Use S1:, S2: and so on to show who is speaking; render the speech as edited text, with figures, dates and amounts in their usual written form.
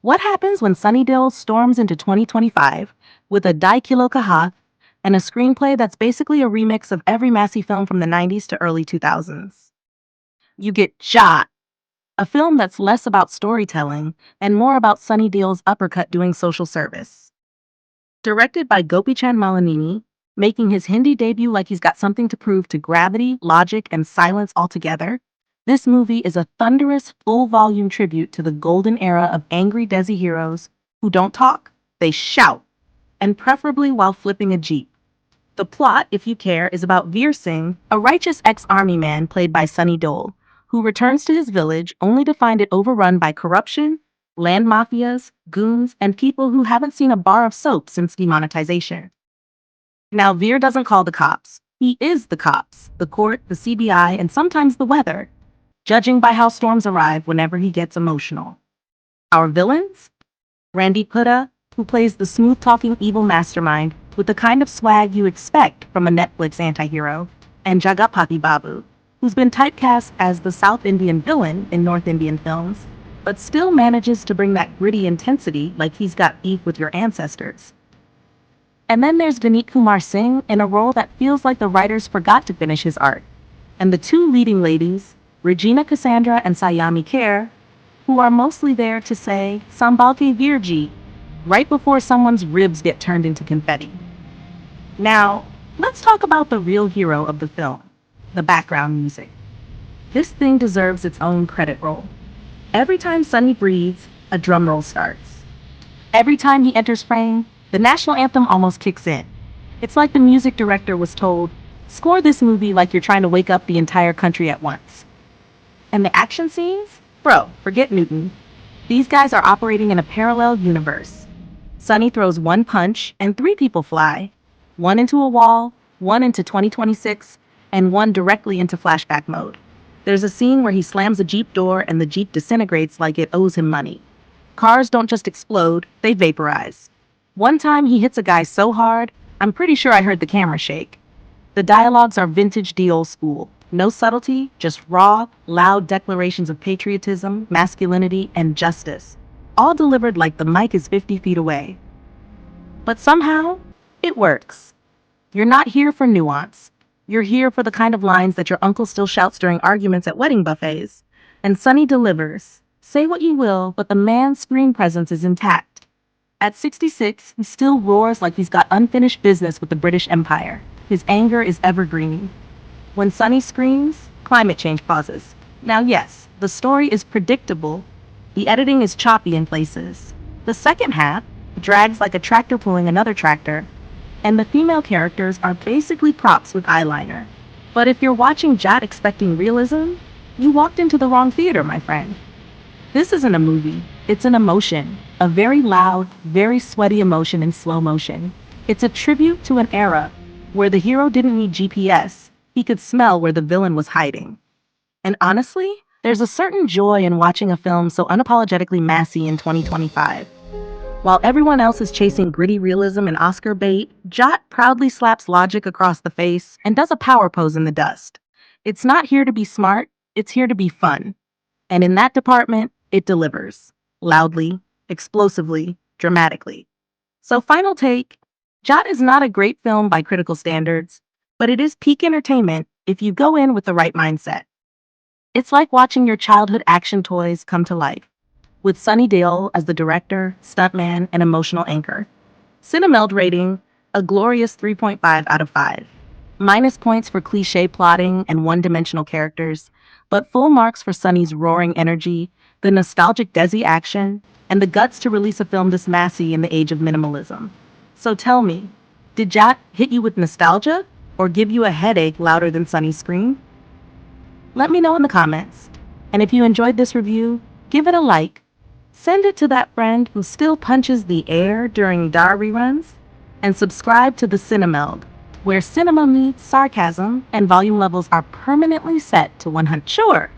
S1: What happens when Sunny Deol storms into 2025 with a Dhai Kilo Kaha and a screenplay that's basically a remix of every Massey film from the 90s to early 2000s? You get Jaat, a film that's less about storytelling and more about Sunny Deol's uppercut doing social service. Directed by Gopichand Malineni, making his Hindi debut like he's got something to prove to gravity, logic, and silence altogether, this movie is a thunderous, full-volume tribute to the golden era of angry Desi heroes who don't talk, they shout, and preferably while flipping a jeep. The plot, if you care, is about Veer Singh, a righteous ex-army man played by Sunny Deol, who returns to his village only to find it overrun by corruption, land mafias, goons, and people who haven't seen a bar of soap since demonetization. Now, Veer doesn't call the cops. He is the cops, the court, the CBI, and sometimes the weather, judging by how storms arrive whenever he gets emotional. Our villains? Randeep Hooda, who plays the smooth-talking evil mastermind with the kind of swag you expect from a Netflix anti-hero, and Jagapathi Babu, who's been typecast as the South Indian villain in North Indian films, but still manages to bring that gritty intensity like he's got beef with your ancestors. And then there's Veer Singh in a role that feels like the writers forgot to finish his arc. And the two leading ladies, Regina Cassandra and Sayami Kher, who are mostly there to say, Sambal ke Virji, right before someone's ribs get turned into confetti. Now, let's talk about the real hero of the film, the background music. This thing deserves its own credit roll. Every time Sunny breathes, a drum roll starts. Every time he enters frame, the national anthem almost kicks in. It's like the music director was told, score this movie like you're trying to wake up the entire country at once. And the action scenes? Bro, forget Newton. These guys are operating in a parallel universe. Sunny throws one punch and three people fly. One into a wall, one into 2026, and one directly into flashback mode. There's a scene where he slams a Jeep door and the Jeep disintegrates like it owes him money. Cars don't just explode, they vaporize. One time he hits a guy so hard, I'm pretty sure I heard the camera shake. The dialogues are vintage Deol school. No subtlety, just raw, loud declarations of patriotism, masculinity, and justice. All delivered like the mic is 50 feet away. But somehow, it works. You're not here for nuance. You're here for the kind of lines that your uncle still shouts during arguments at wedding buffets. And Sunny delivers. Say what you will, but the man's screen presence is intact. At 66, he still roars like he's got unfinished business with the British Empire. His anger is evergreen. When Sunny screams, climate change pauses. Now yes, the story is predictable. The editing is choppy in places. The second half drags like a tractor pulling another tractor. And the female characters are basically props with eyeliner. But if you're watching Jaat expecting realism, you walked into the wrong theater, my friend. This isn't a movie, it's an emotion. A very loud, very sweaty emotion in slow motion. It's a tribute to an era where the hero didn't need GPS, he could smell where the villain was hiding. And honestly, there's a certain joy in watching a film so unapologetically massy in 2025. While everyone else is chasing gritty realism and Oscar bait, Jaat proudly slaps logic across the face and does a power pose in the dust. It's not here to be smart, it's here to be fun. And in that department, it delivers. Loudly, explosively, dramatically. So final take, Jaat is not a great film by critical standards, but it is peak entertainment if you go in with the right mindset. It's like watching your childhood action toys come to life, with Sunny Deol as the director, stuntman, and emotional anchor. CineMeld rating, a glorious 3.5 out of 5. Minus points for cliché plotting and one-dimensional characters, but full marks for Sunny's roaring energy, the nostalgic Desi action, and the guts to release a film this massy in the age of minimalism. So tell me, did Jaat hit you with nostalgia, or give you a headache louder than Sunny's scream? Let me know in the comments. And if you enjoyed this review, give it a like. Send it to that friend who still punches the air during Dhai reruns, and subscribe to the CineMeld, where cinema meets sarcasm and volume levels are permanently set to 100. Sure,